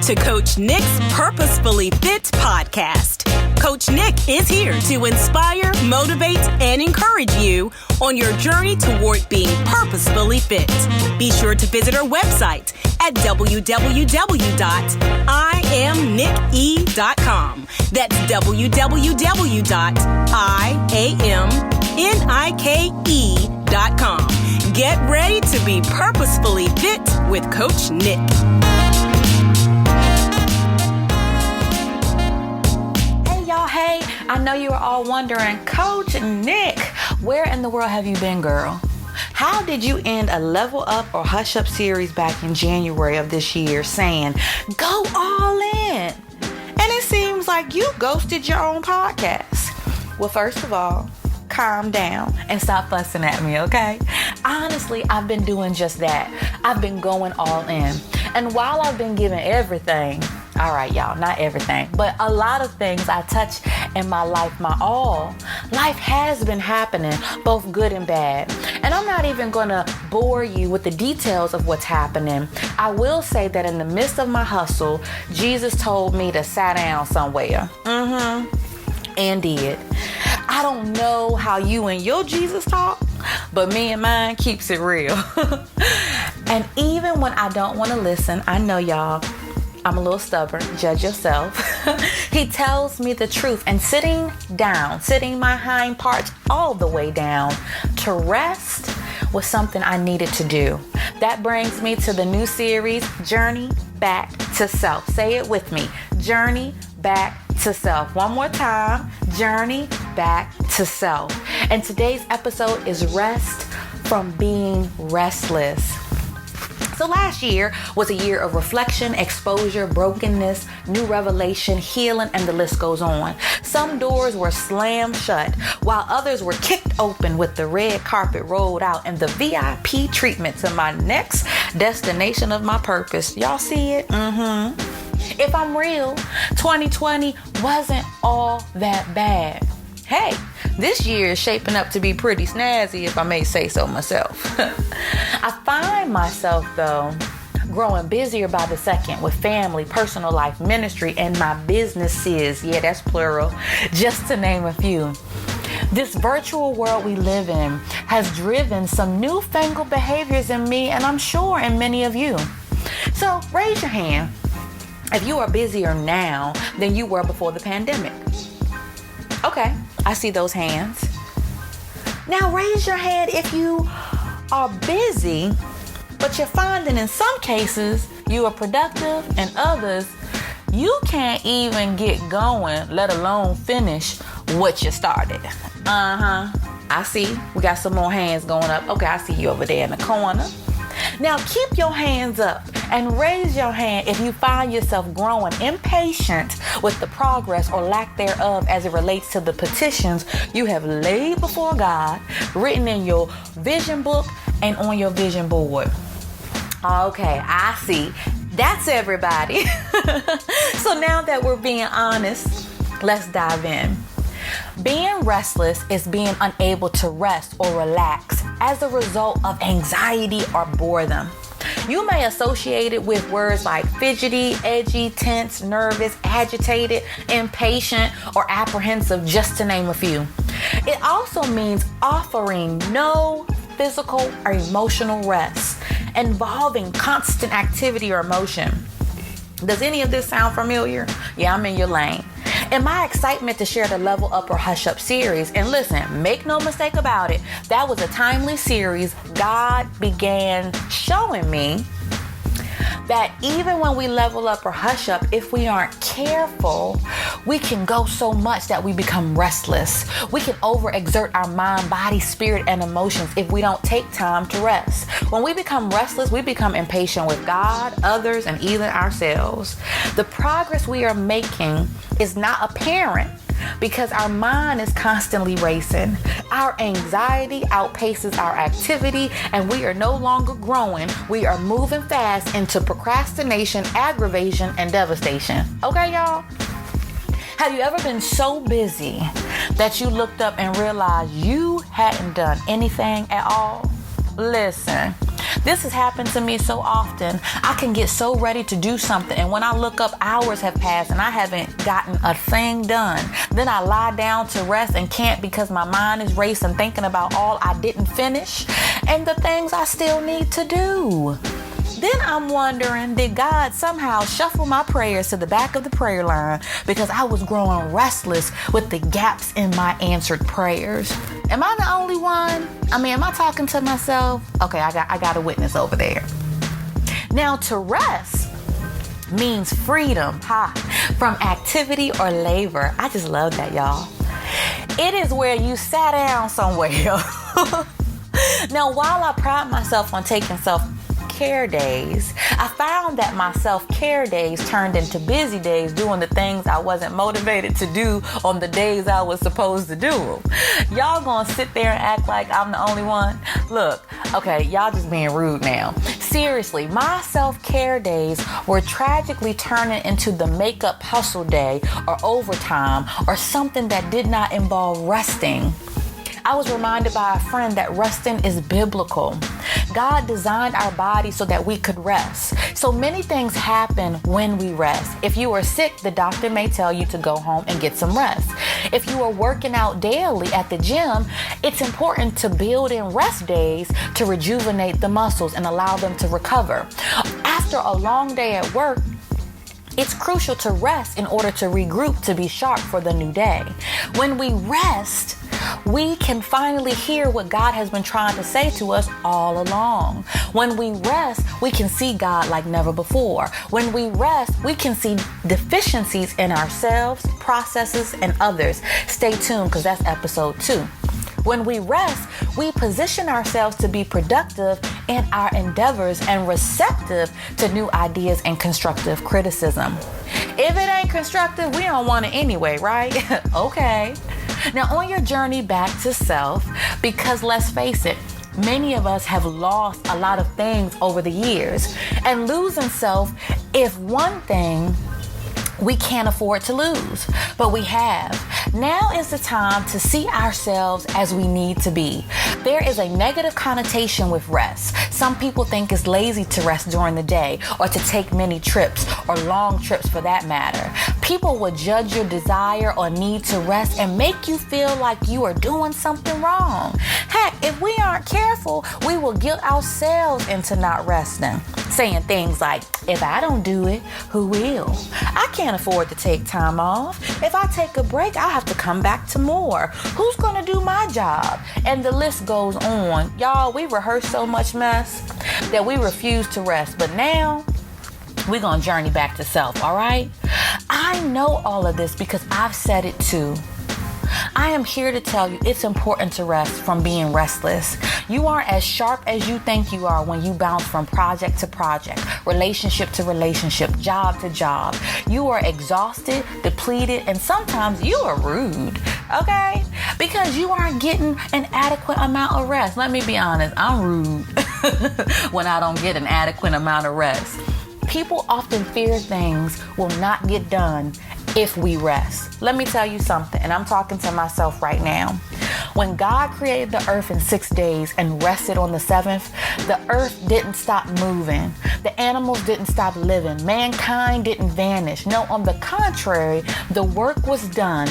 to Coach Nick's Purposefully Fit podcast. Coach Nick is here to inspire, motivate, and encourage you on your journey toward being purposefully fit. Be sure to visit our website at www.iamnicke.com. That's www.iamnicke.com. Get ready to be purposefully fit with Coach Nick. Hey, I know you were all wondering, Coach Nick, where in the world have you been, girl? How did you end a Level Up or Hush Up series back in January of this year saying, go all in? And it seems like you ghosted your own podcast. Well, first of all, calm down and stop fussing at me, okay? Honestly, I've been doing just that. I've been going all in. And while I've been giving everything, all right, y'all, not everything, but a lot of things I touch in my life, my all, life has been happening, both good and bad. And I'm not even going to bore you with the details of what's happening. I will say that in the midst of my hustle, Jesus told me to sit down somewhere. And did. I don't know how you and your Jesus talk, but me and mine keeps it real. And even when I don't want to listen, I know y'all, I'm a little stubborn, judge yourself. He tells me the truth, and sitting my hind parts all the way down to rest was something I needed to do. That brings me to the new series, Journey Back to Self. Say it with me, Journey Back to Self. One more time, Journey Back to Self. And today's episode is Rest from Being Restless. So last year was a year of reflection, exposure, brokenness, new revelation, healing, and the list goes on. Some doors were slammed shut, while others were kicked open with the red carpet rolled out and the VIP treatment to my next destination of my purpose. Y'all see it? If I'm real, 2020 wasn't all that bad. Hey, this year is shaping up to be pretty snazzy, if I may say so myself. I find myself, though, growing busier by the second with family, personal life, ministry, and my businesses. Yeah, that's plural, just to name a few. This virtual world we live in has driven some newfangled behaviors in me, and I'm sure in many of you. So raise your hand if you are busier now than you were before the pandemic. Okay, I see those hands. Now raise your hand if you are busy, but you're finding in some cases you are productive, and others you can't even get going, let alone finish what you started. I see we got some more hands going up. Okay, I see you over there in the corner. Now keep your hands up and raise your hand if you find yourself growing impatient with the progress or lack thereof as it relates to the petitions you have laid before God, written in your vision book and on your vision board. Okay, I see. That's everybody. So now that we're being honest, let's dive in. Being restless is being unable to rest or relax as a result of anxiety or boredom. You may associate it with words like fidgety, edgy, tense, nervous, agitated, impatient, or apprehensive, just to name a few. It also means offering no physical or emotional rest, involving constant activity or emotion. Does any of this sound familiar? Yeah, I'm in your lane. In my excitement to share the Level Up or Hush Up series, and listen, make no mistake about it, that was a timely series. God began showing me that even when we level up or hush up, if we aren't careful, we can go so much that we become restless. We can overexert our mind, body, spirit, and emotions if we don't take time to rest. When we become restless, we become impatient with God, others, and even ourselves. The progress we are making is not apparent because our mind is constantly racing. Our anxiety outpaces our activity, and we are no longer growing. We are moving fast into procrastination, aggravation, and devastation. Okay, y'all? Have you ever been so busy that you looked up and realized you hadn't done anything at all? Listen, This has happened to me so often. I can get so ready to do something, and when I look up, hours have passed and I haven't gotten a thing done. Then I lie down to rest and can't because my mind is racing, thinking about all I didn't finish and the things I still need to do. Then I'm wondering, did God somehow shuffle my prayers to the back of the prayer line because I was growing restless with the gaps in my answered prayers? Am I the only one? Am I talking to myself? Okay, I got a witness over there. Now, to rest means freedom, from activity or labor. I just love that, y'all. It is where you sat down somewhere. Now, while I pride myself on taking self-care days, I found that my self-care days turned into busy days doing the things I wasn't motivated to do on the days I was supposed to do them. Y'all gonna sit there and act like I'm the only one? Look, okay, y'all just being rude now. Seriously, my self-care days were tragically turning into the makeup hustle day or overtime or something that did not involve resting. I was reminded by a friend that resting is biblical. God designed our body so that we could rest. So many things happen when we rest. If you are sick, the doctor may tell you to go home and get some rest. If you are working out daily at the gym, it's important to build in rest days to rejuvenate the muscles and allow them to recover. After a long day at work, it's crucial to rest in order to regroup to be sharp for the new day. When we rest, we can finally hear what God has been trying to say to us all along. When we rest, we can see God like never before. When we rest, we can see deficiencies in ourselves, processes, and others. Stay tuned because that's episode 2. When we rest, we position ourselves to be productive in our endeavors and receptive to new ideas and constructive criticism. If it ain't constructive, we don't want it anyway, right? Okay. Now, on your journey back to self, because let's face it, many of us have lost a lot of things over the years. And losing self is one thing we can't afford to lose, but we have. Now is the time to see ourselves as we need to be. There is a negative connotation with rest. Some people think it's lazy to rest during the day or to take many trips or long trips for that matter. People will judge your desire or need to rest and make you feel like you are doing something wrong. Heck, if we aren't careful, we will guilt ourselves into not resting, saying things like, if I don't do it, who will? I can't afford to take time off. If I take a break, I have to come back to more. Who's gonna do my job? And the list goes on. Y'all, we rehearse so much mess that we refuse to rest. But now, we're gonna journey back to self, all right? I know all of this because I've said it too. I am here to tell you it's important to rest from being restless. You aren't as sharp as you think you are when you bounce from project to project, relationship to relationship, job to job. You are exhausted, depleted, and sometimes you are rude, okay? Because you aren't getting an adequate amount of rest. Let me be honest, I'm rude when I don't get an adequate amount of rest. People often fear things will not get done if we rest. Let me tell you something, and I'm talking to myself right now. When God created the earth in 6 days and rested on the 7th, the earth didn't stop moving. The animals didn't stop living. Mankind didn't vanish. No, on the contrary, the work was done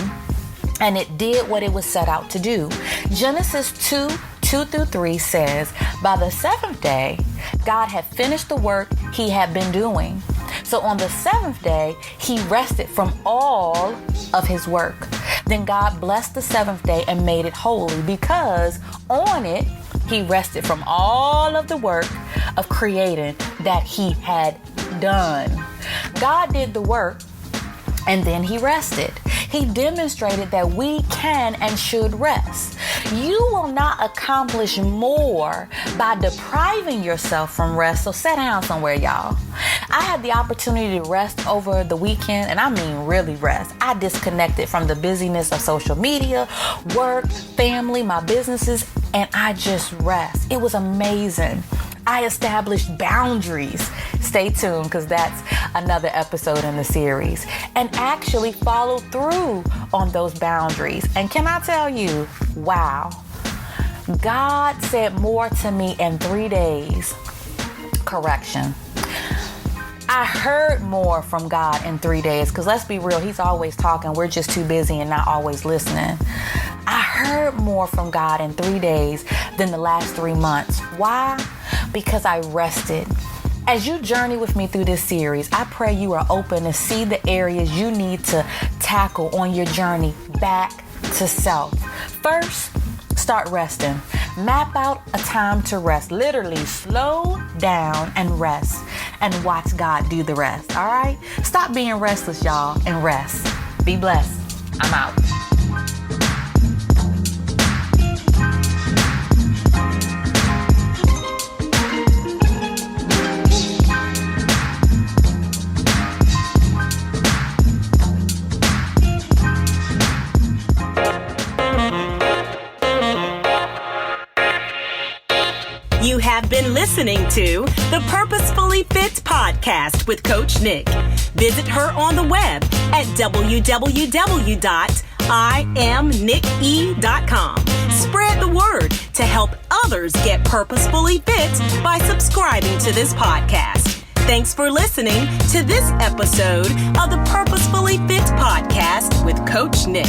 and it did what it was set out to do. Genesis 2:2-3 says, by the 7th day, God had finished the work he had been doing. So on the 7th day, he rested from all of his work. Then God blessed the 7th day and made it holy because on it, he rested from all of the work of creating that he had done. God did the work and then he rested. He demonstrated that we can and should rest. You will not accomplish more by depriving yourself from rest. So sit down somewhere, y'all. I had the opportunity to rest over the weekend, and I mean really rest. I disconnected from the busyness of social media, work, family, my businesses, and I just rest. It was amazing. I established boundaries. Stay tuned because that's another episode in the series. And actually followed through on those boundaries. And can I tell you, wow, God said more to me in 3 days correction. I heard more from God in 3 days, because let's be real, he's always talking. We're just too busy and not always listening. I heard more from God in 3 days than the last 3 months. Why? Because I rested. As you journey with me through this series, I pray you are open to see the areas you need to tackle on your journey back to self. First, start resting. Map out a time to rest. Literally slow down and rest, and watch God do the rest. All right? Stop being restless, y'all, and rest. Be blessed. I'm out. You have been listening to the Purposefully Fit podcast with Coach Nick. Visit her on the web at www.iamnicke.com. Spread the word to help others get purposefully fit by subscribing to this podcast. Thanks for listening to this episode of the Purposefully Fit podcast with Coach Nick.